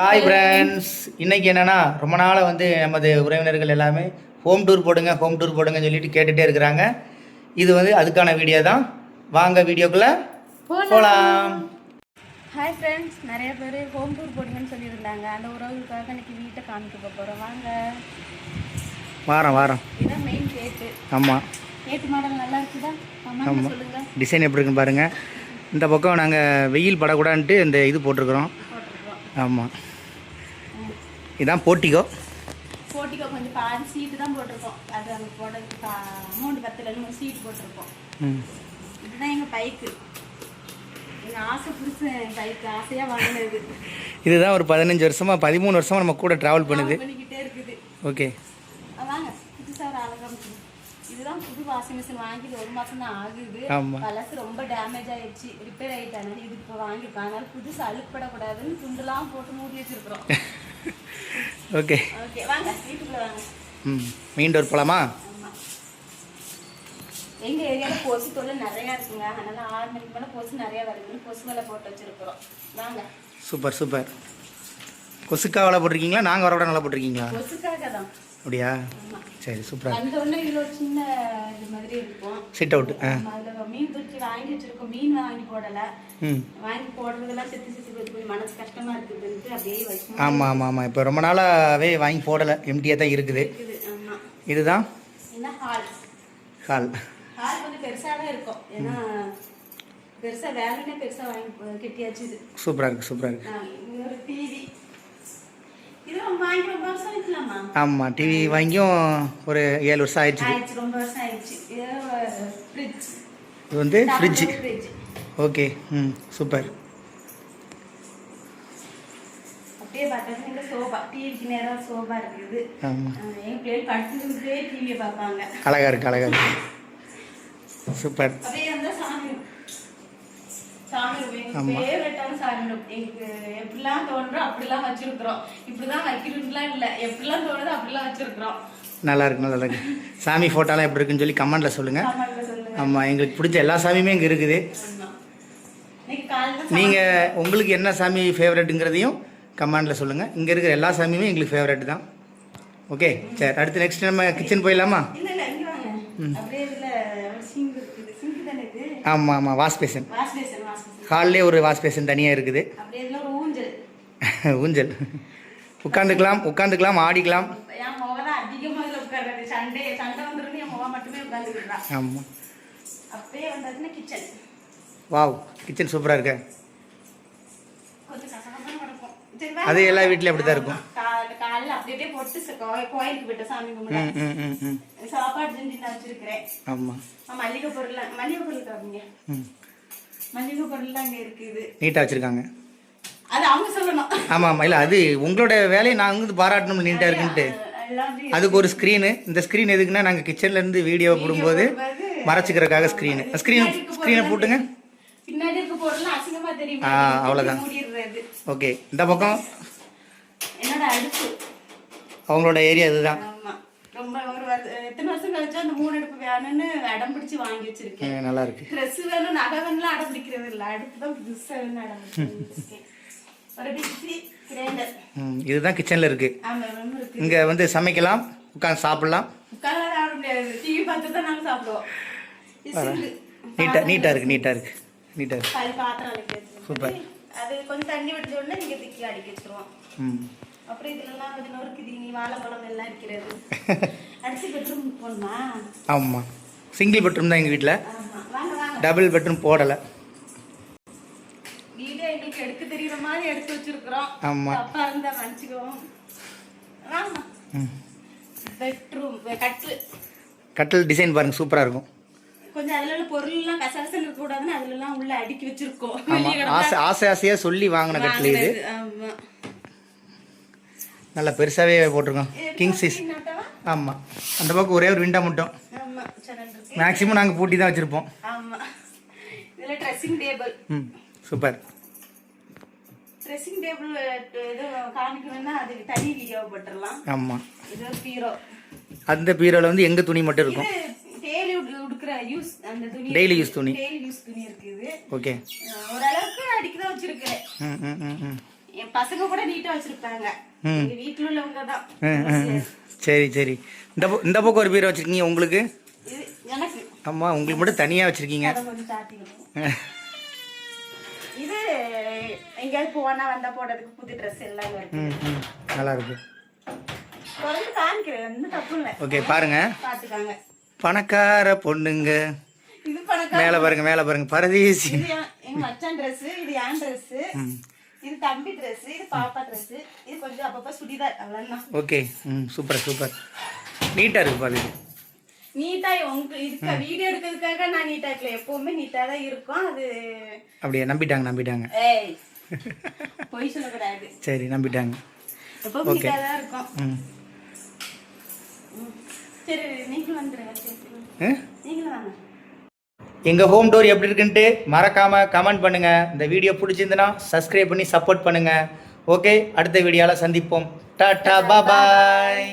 Hi friends, இன்றைக்கி என்னென்னா ரொம்ப நாளாக நமது உறவினர்கள் எல்லாமே ஹோம் டூர் போடுங்கன்னு சொல்லிட்டு கேட்டுகிட்டே இருக்கிறாங்க. இது அதுக்கான வீடியோ தான். வாங்க வீடியோக்குள்ளே போகலாம். ஹாய் ஃப்ரெண்ட்ஸ், நிறைய பேர் ஹோம் டூர் போடுங்கன்னு சொல்லியிருந்தாங்க. அந்த உறவுகளுக்காக இன்னைக்கு வீட்டை காமிக்க போகிறோம். வாங்க. வாரம் இதுதான் மெயின் கேட்டு. ஆமாம், கேட்டு மாடல் நல்லா இருக்குதா? ஆமாம், சொல்லுங்கள். டிசைன் எப்படி இருக்குன்னு பாருங்கள். இந்த பக்கம் நாங்கள் வெயில் படக்கூடாதுன்ட்டு இந்த இது போட்டிருக்கிறோம். ஆமாம், இதுதான் போட்டிக்கோ கொஞ்சம் பாதி சீட்டு தான் போட்டிருக்கோம். அது அங்கே போடுறதுக்கு அமௌண்ட் பத்தலன்னு ஒரு சீட்டு போட்டிருக்கோம். இதுதான் எங்கள் பைக்கு. எங்கள் ஆசை புதுசு பைக்கு ஆசையாக வாங்கினது. இதுதான் ஒரு 15 வருஷமாக 13 வருஷமாக நம்ம கூட ட்ராவல் பண்ணிக்கிட்டே இருக்குது. ஓகே, வாங்க. புதுசாக ஒரு அழகாக இதுதான் புது வாஷிங் மிஷின் வாங்கிட்டு 1 மாதம் தான் ஆகுது. பழசு ரொம்ப டேமேஜ் ஆயிடுச்சு, ரிப்பேர் ஆகிட்டாங்க. இது இப்போ வாங்கியிருக்கோம். அதனால புதுசு அழுப்படக்கூடாதுன்னு துண்டுலாம் போட்டு மூடி வச்சிருக்கிறோம். ஓகே ஓகே, வாங்க வீட்டுக்குள்ள வாங்க. மெயின் டோர் போகலாமா? எங்கள் ஏரியாவில் கொசு தொல்லை நிறையா இருக்குங்க. அதனால 6 மணிக்கு மேலே கொசு நிறையா வருதுன்னு கொசு வலை போட்டு வச்சிருக்கிறோம். வாங்க. சூப்பர். கொசுக்காக வலை போட்டிருக்கீங்களா? நாங்கள் வரவிட நல்லா போட்டிருக்கீங்களா? கொசுக்காக தான். அப்படியா? சரி, சூப்பராக. அந்த ஒன்று இதில் ஒரு சின்ன இது மாதிரி இருக்கும், சிட் அவுட். அதில் மீன் தூக்கி வாங்கி வச்சிருக்கோம். மீன் வாங்கி போடலை. வாங்கி போடுறதெல்லாம் செத்து கொஞ்சம் மனசு கஷ்டமாக இருக்குதுன்ட்டு அப்படியே வச்சு. ஆமாம். இப்போ ரொம்ப நாளாகவே வாங்கி போடலை, எம்டியாக தான் இருக்குது. ஆமாம். இதுதான் என்ன ஹால் கொஞ்சம் பெருசாக தான் இருக்கும். ஏன்னா பெருசாக வேலைன்னே பெருசாக வாங்கி கெட்டியாச்சு. இது சூப்பராக இருக்குது. ஒரு டிவி வாங்கி ரொம்ப வருஷம் இருக்கலாமா? ஆமாம், டிவி வாங்கியும் ஒரு 7 வருஷம் ஆயிடுச்சு. ரொம்ப வருஷம் ஆயிடுச்சு. இது ஃப்ரிட்ஜ். Okay, super. அப்படியே பார்த்தா சோபா, டிவிக்கு நேரம் சோபா இருக்குது. எங்கள் பிள்ளைகள் படுத்துக்கிட்டே டிவியை பார்ப்பாங்க. அழகா இருக்கு. சூப்பர். அப்படியே இருந்தால் சாமி ஃபேவரட்டான சாமி. எங்களுக்கு எப்படிலாம் தோணுறோ அப்படிலாம் வச்சிருக்கிறோம். இப்படிதான் வைக்கணும்லாம் இல்லை, எப்படிலாம் தோணுதோ அப்படிலாம் வச்சிருக்கிறோம். நல்லா இருக்கு. சாமி ஃபோட்டோலாம் எப்படி இருக்குன்னு சொல்லி கமெண்ட்டில் சொல்லுங்கள். ஆமாம், எங்களுக்கு பிடிச்ச எல்லா சாமியுமே இங்கே இருக்குது. நீங்கள் உங்களுக்கு என்ன சாமி ஃபேவரெட்டுங்கிறதையும் கமெண்டில் சொல்லுங்கள். இங்கே இருக்கிற எல்லா சாமியுமே எங்களுக்கு ஃபேவரெட் தான். ஓகே, சரி. அடுத்து நெக்ஸ்ட் நம்ம கிச்சன் போயிடலாமா? ஆமாம், வாஷ் பேசன். ஹால்லே ஒரு வாஷ் பேசன் தனியாக இருக்குது. ஊஞ்சல் உட்காந்துக்கலாம், ஆடிக்கலாம். ஆமாம். வாவ், கிச்சன் சூப்பராக இருக்கு. அது எல்லா வீட்லயும் அப்படிதான் இருக்கும். காலைல அப்படியே போட்டு கோயிலுக்கு போயிட்டு சாமி கும்பிட்டு சாப்பாடு செஞ்சு வச்சிருக்கிறேன். ஆமா, மல்லிகை பொருள் காமிங்க. மல்லிகை பொருள் அங்க இருக்குது, நீட்டா வச்சிருக்காங்க. அது அவங்க சொல்லணும். ஆமா, இல்ல அது உங்களோட வேலையை நாங்க பாராட்டணும், நீட்டா இருக்குன்ட்டு. அதுக்கு ஒரு ஸ்க்ரீனு. இந்த ஸ்க்ரீன் எதுக்குன்னா நாங்கள் கிச்சன்ல இருந்து வீடியோ போடும்போது மறைச்சிக்கிறதுக்காக ஸ்க்ரீனை போட்டுங்க. பின்னாடி இருக்க பொருள் அசிங்கமா தெரியும். அவ்வளோதான். ஓகே, இந்த பக்கம் என்னோட அடுப்பு. அவங்களோட ஏரியா இதுதான். ரொம்ப ஒரு எத்தனை வருஷம் கழிச்சு அந்த 3 அடுப்பு வேணும்னு அடம் பிடிச்சி வாங்கி வச்சிருக்கேன். நல்லா இருக்கு. ட்ரெஸ் வேணும், நகை வேணும் அடம் பிடிக்கிறது இல்லை. அடுப்பு தான் புதுசாக வேணும் அடம் பிடிச்சிருக்கேன். ஒரு டிஷி கிரைண்டர். இதுதான் கிச்சன்ல இருக்கு. இங்க சமைக்கலாம், உட்காந்து சாப்பிடலாம். உட்காந்து சாப்பிட முடியாது, டிவி பார்த்து தான் நாங்கள் சாப்பிடுவோம். நீட்டா இருக்கு. பாத்திரம் சூப்பர். அது கொஞ்சம் தண்ணி விட்டு உடனே நீங்க திக்கி அடிக்க வச்சிருவோம். அப்புறம் இதுலாம் கொஞ்சம் நொறுக்குது, நீ வாழைப்பழம் எல்லாம் இருக்கிறது. அடுத்த பெட்ரூம் போகணுமா? ஆமா, சிங்கிள் பெட்ரூம் தான் எங்க வீட்டில். டபுள் பெட்ரூம் போடலை. வீடே எங்களுக்கு எடுக்க தெரியுற மாதிரி எடுத்து வச்சிருக்கிறோம். ஆமா, அப்பா இருந்தா மன்னிச்சுக்குவோம். ஆமா, பெட்ரூம் கட்டில் டிசைன் பாருங்க, சூப்பரா இருக்கும். கொஞ்சம் அதுல உள்ள பொருள் எல்லாம் கசகசன்னு இருக்க கூடாதுன்னு அதுல எல்லாம் உள்ள அடுக்கி வச்சிருக்கோம். ஆசையா சொல்லி வாங்கின கட்டில் இது. நல்லா பெருசாவே போட்டிருக்கோம். King size. ஆமா, அந்த பக்கம் ஒரே ஒரு விண்டோ மட்டும். மேக்ஸிமம் நாங்கள் பூட்டி தான் வச்சிருப்போம். இதுல dressing table. Super. Dressing table ஏதோ காமிக்கணும்னா அதுக்கு தனி வீடியோ போட்டுடலாம். ஆமா, இது பீரோ. அந்த பீரோல எங்க துணி மட்டும் இருக்கும். டெய்லி யூஸ் துணி இருக்குது. ஓகே, ஓரளவுக்கு அடிக்க தான் வச்சிருக்கேன். என் பசங்க கூட நீட்டா வச்சிருப்பாங்க. எங்க வீட்டுல உள்ளவங்க தான். சரி சரி. இந்த பக்கம் ஒரு பீரோ வச்சிருக்கீங்க உங்களுக்கு? இது எனக்கு. ஆமா, உங்களுக்கு மட்டும் தனியா வச்சிருக்கீங்க. இது எங்கேயாவது போனா வந்தா போடுறதுக்கு புது ட்ரெஸ் எல்லாம் இருக்கு. நல்லா இருக்கு. தொடர்ந்து காமிக்கிறேன், எந்த தப்பு இல்லை. ஓகே, பாருங்க. பாத்துக்காங்க. பணக்கார பொண்ணுங்க. இது பணக்கார. மேல பாருங்க பரதேசி. இது எங்க மச்சான் ட்ரெஸ், இது என் ட்ரெஸ், இது தம்பி ட்ரெஸ், இது பாப்பா ட்ரெஸ், இது கொஞ்சம் அப்பப்ப சுடிதார், அவ்வளவுதான். Okay, super. நீட்டா இருக்கு பாருங்க. நீட்டா உங்க இதுக்கு வீடியோ எடுக்கிறதுக்காக நான் நீட்டா இருக்கல, எப்பவுமே நீட்டா தான் இருக்கும். அது அப்படியே நம்பிட்டாங்க. ஏய், போய் சொல்லக்கூடாது. சரி, நம்பிட்டாங்க. எப்பவும் நீட்டா தான் இருக்கும். சரி, நீங்களும் வந்துருங்க. நீங்களும் வாங்க. எங்கள் ஹோம் டூர் எப்படி இருக்குன்ட்டு மறக்காமல் கமெண்ட் பண்ணுங்கள். இந்த வீடியோ பிடிச்சிருந்துன்னா சப்ஸ்கிரைப் பண்ணி சப்போர்ட் பண்ணுங்கள். ஓகே, அடுத்த வீடியோவில் சந்திப்போம். டாட்டா பாய்.